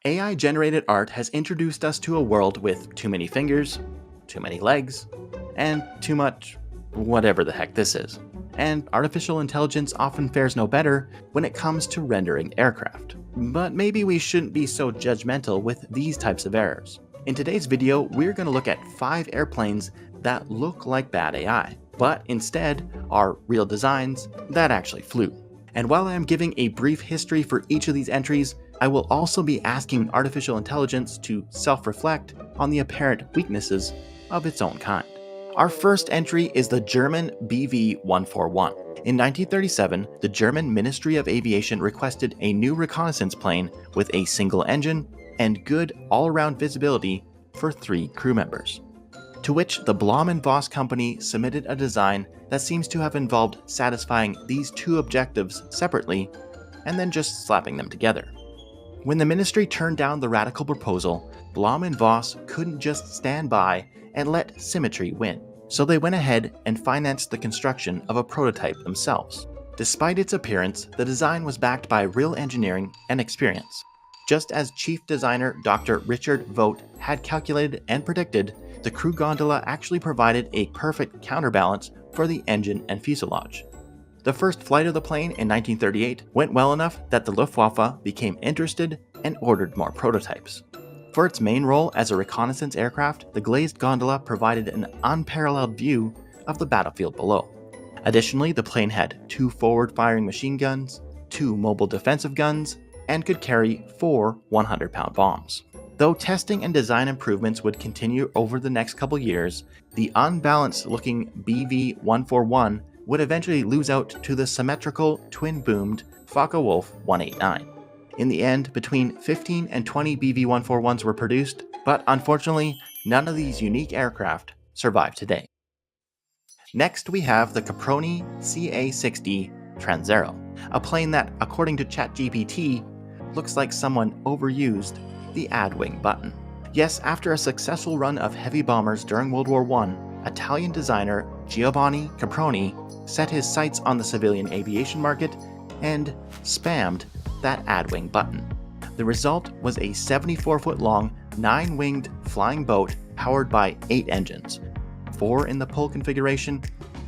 AI-generated art has introduced us to a world with too many fingers, too many legs, and too much whatever the heck this is. And artificial intelligence often fares no better when it comes to rendering aircraft. But maybe we shouldn't be so judgmental with these types of errors. In today's video, we're going to look at 5 airplanes that look like bad AI, but instead are real designs that actually flew. And while I am giving a brief history for each of these entries, I will also be asking artificial intelligence to self-reflect on the apparent weaknesses of its own kind. Our first entry is the German BV-141. In 1937, the German Ministry of Aviation requested a new reconnaissance plane with a single engine and good all-around visibility for 3 crew members. To which the Blohm & Voss company submitted a design that seems to have involved satisfying these 2 objectives separately and then just slapping them together. When the ministry turned down the radical proposal, Blohm & Voss couldn't just stand by and let symmetry win. So they went ahead and financed the construction of a prototype themselves. Despite its appearance, the design was backed by real engineering and experience. Just as chief designer Dr. Richard Vogt had calculated and predicted, the crew gondola actually provided a perfect counterbalance for the engine and fuselage. The first flight of the plane in 1938 went well enough that the Luftwaffe became interested and ordered more prototypes. For its main role as a reconnaissance aircraft, the glazed gondola provided an unparalleled view of the battlefield below. Additionally, the plane had 2 forward-firing machine guns, 2 mobile defensive guns, and could carry 4 100-pound bombs. Though testing and design improvements would continue over the next couple years, the unbalanced-looking BV-141 would eventually lose out to the symmetrical twin-boomed Focke-Wulf 189. In the end, between 15 and 20 BV-141s were produced, but unfortunately, none of these unique aircraft survive today. Next, we have the Caproni CA-60 Transero, a plane that, according to ChatGPT, looks like someone overused the add wing button. Yes, after a successful run of heavy bombers during World War I, Italian designer Giovanni Caproni set his sights on the civilian aviation market and spammed that add wing button. The result was a 74-foot-long, 9-winged flying boat powered by 8 engines, 4 in the pull configuration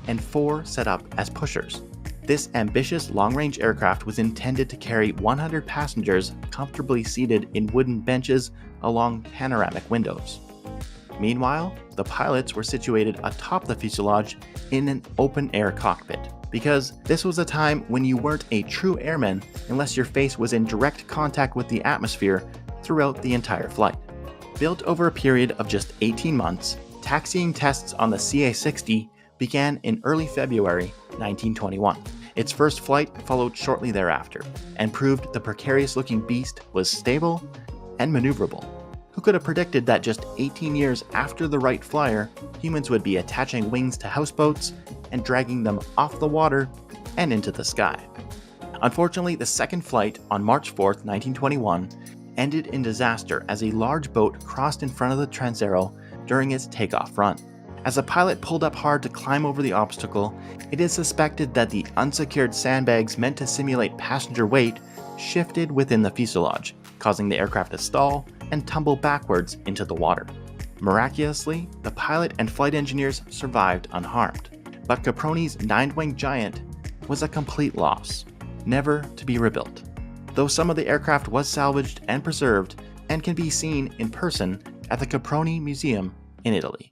and 4 set up as pushers. This ambitious long-range aircraft was intended to carry 100 passengers comfortably seated in wooden benches along panoramic windows. Meanwhile, the pilots were situated atop the fuselage in an open-air cockpit, because this was a time when you weren't a true airman unless your face was in direct contact with the atmosphere throughout the entire flight. Built over a period of just 18 months, taxiing tests on the CA-60 began in early February 1921. Its first flight followed shortly thereafter, and proved the precarious-looking beast was stable and maneuverable. Who could have predicted that just 18 years after the Wright Flyer, humans would be attaching wings to houseboats and dragging them off the water and into the sky? Unfortunately, the second flight on March 4, 1921, ended in disaster as a large boat crossed in front of the Transero during its takeoff run. As the pilot pulled up hard to climb over the obstacle, it is suspected that the unsecured sandbags meant to simulate passenger weight shifted within the fuselage, causing the aircraft to stall and tumble backwards into the water. Miraculously, the pilot and flight engineers survived unharmed, but Caproni's 9-winged giant was a complete loss, never to be rebuilt, though some of the aircraft was salvaged and preserved and can be seen in person at the Caproni Museum in Italy.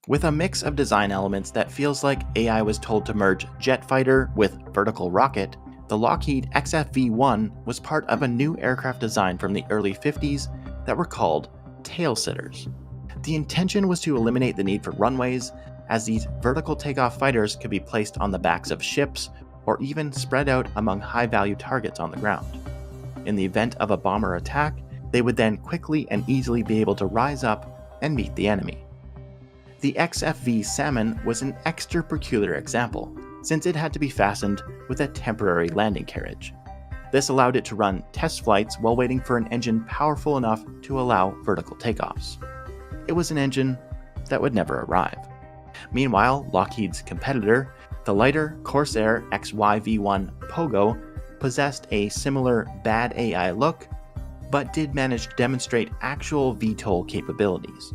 With a mix of design elements that feels like AI was told to merge jet fighter with vertical rocket, the Lockheed XFV-1 was part of a new aircraft design from the early 50s that were called tail sitters. The intention was to eliminate the need for runways, as these vertical takeoff fighters could be placed on the backs of ships or even spread out among high-value targets on the ground. In the event of a bomber attack, they would then quickly and easily be able to rise up and meet the enemy. The XFV Salmon was an extra peculiar example, since it had to be fastened with a temporary landing carriage. This allowed it to run test flights while waiting for an engine powerful enough to allow vertical takeoffs. It was an engine that would never arrive. Meanwhile, Lockheed's competitor, the lighter Corsair XYV-1 Pogo, possessed a similar bad AI look, but did manage to demonstrate actual VTOL capabilities.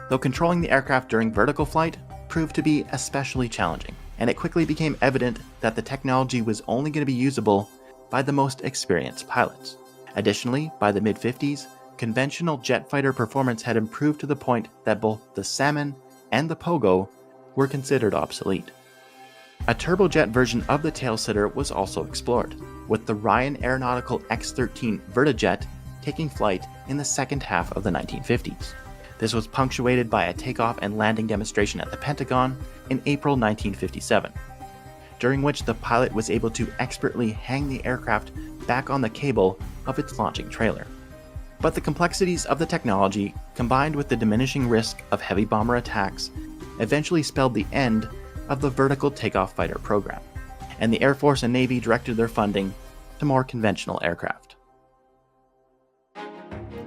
Though controlling the aircraft during vertical flight proved to be especially challenging, and it quickly became evident that the technology was only going to be usable by the most experienced pilots. Additionally, by the mid-50s, conventional jet fighter performance had improved to the point that both the Salmon and the Pogo were considered obsolete. A turbojet version of the tailsitter was also explored, with the Ryan Aeronautical X-13 Vertijet taking flight in the second half of the 1950s. This was punctuated by a takeoff and landing demonstration at the Pentagon in April 1957, during which the pilot was able to expertly hang the aircraft back on the cable of its launching trailer. But the complexities of the technology, combined with the diminishing risk of heavy bomber attacks, eventually spelled the end of the vertical takeoff fighter program, and the Air Force and Navy directed their funding to more conventional aircraft.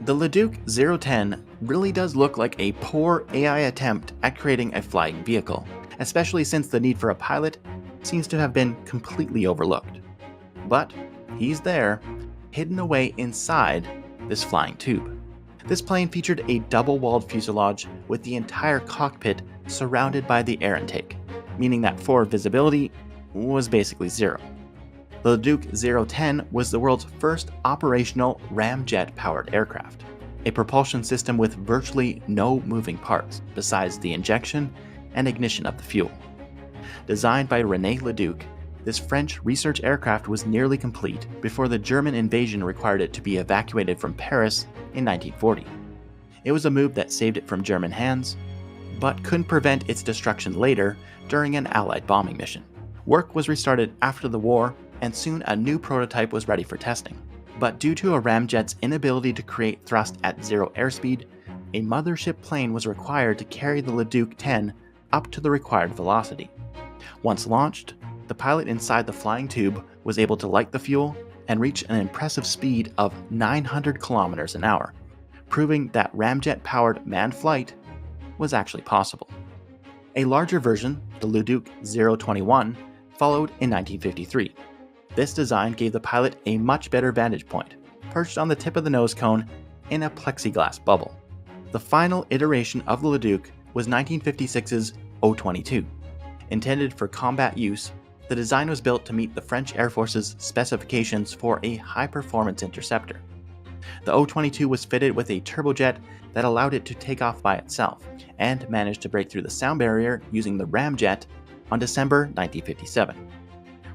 The Leduc 010 really does look like a poor AI attempt at creating a flying vehicle, especially since the need for a pilot seems to have been completely overlooked. But he's there, hidden away inside this flying tube. This plane featured a double-walled fuselage with the entire cockpit surrounded by the air intake, meaning that forward visibility was basically zero. The Leduc 010 was the world's first operational ramjet-powered aircraft, a propulsion system with virtually no moving parts besides the injection and ignition of the fuel. Designed by René Leduc, this French research aircraft was nearly complete before the German invasion required it to be evacuated from Paris in 1940. It was a move that saved it from German hands, but couldn't prevent its destruction later during an Allied bombing mission. Work was restarted after the war, and soon a new prototype was ready for testing. But due to a ramjet's inability to create thrust at zero airspeed, a mothership plane was required to carry the Leduc 10 up to the required velocity. Once launched, the pilot inside the flying tube was able to light the fuel and reach an impressive speed of 900 kilometers an hour, proving that ramjet-powered manned flight was actually possible. A larger version, the Leduc 021, followed in 1953. This design gave the pilot a much better vantage point, perched on the tip of the nose cone in a plexiglass bubble. The final iteration of the Leduc was 1956's O-22. Intended for combat use, the design was built to meet the French Air Force's specifications for a high-performance interceptor. The O-22 was fitted with a turbojet that allowed it to take off by itself, and managed to break through the sound barrier using the ramjet on December 1957.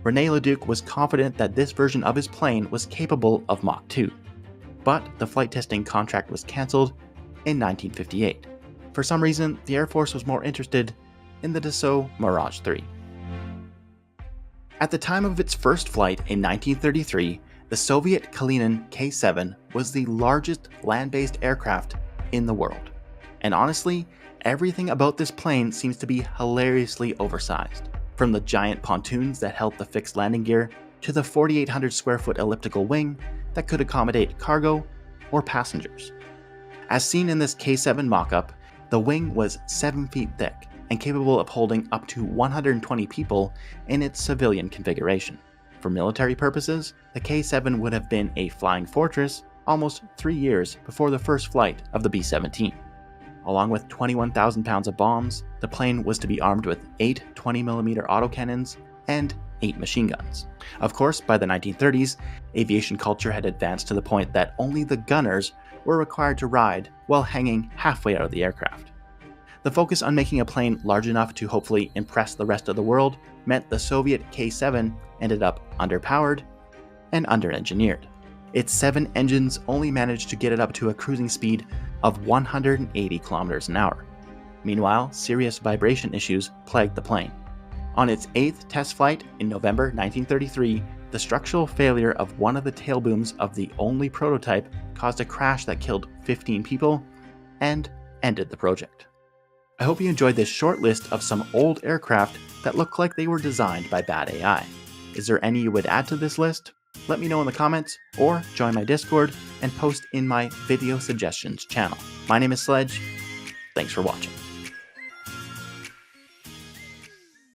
René Leduc was confident that this version of his plane was capable of Mach 2, but the flight testing contract was cancelled in 1958. For some reason, the Air Force was more interested in the Dassault Mirage 3. At the time of its first flight in 1933, the Soviet Kalinin K-7 was the largest land-based aircraft in the world. And honestly, everything about this plane seems to be hilariously oversized. From the giant pontoons that held the fixed landing gear to the 4,800 square foot elliptical wing that could accommodate cargo or passengers. As seen in this K-7 mock-up, the wing was 7 feet thick and capable of holding up to 120 people in its civilian configuration. For military purposes, the K-7 would have been a flying fortress almost 3 years before the first flight of the B-17. Along with 21,000 pounds of bombs, the plane was to be armed with 8 20mm autocannons and 8 machine guns. Of course, by the 1930s, aviation culture had advanced to the point that only the gunners were required to ride while hanging halfway out of the aircraft. The focus on making a plane large enough to hopefully impress the rest of the world meant the Soviet K-7 ended up underpowered and under-engineered. Its 7 engines only managed to get it up to a cruising speed of 180 kilometers an hour. Meanwhile, serious vibration issues plagued the plane. On its 8th test flight in November 1933, the structural failure of one of the tail booms of the only prototype caused a crash that killed 15 people and ended the project. I hope you enjoyed this short list of some old aircraft that look like they were designed by bad AI. Is there any you would add to this list? Let me know in the comments, or join my Discord and post in my video suggestions channel. My name is Sledge. Thanks for watching.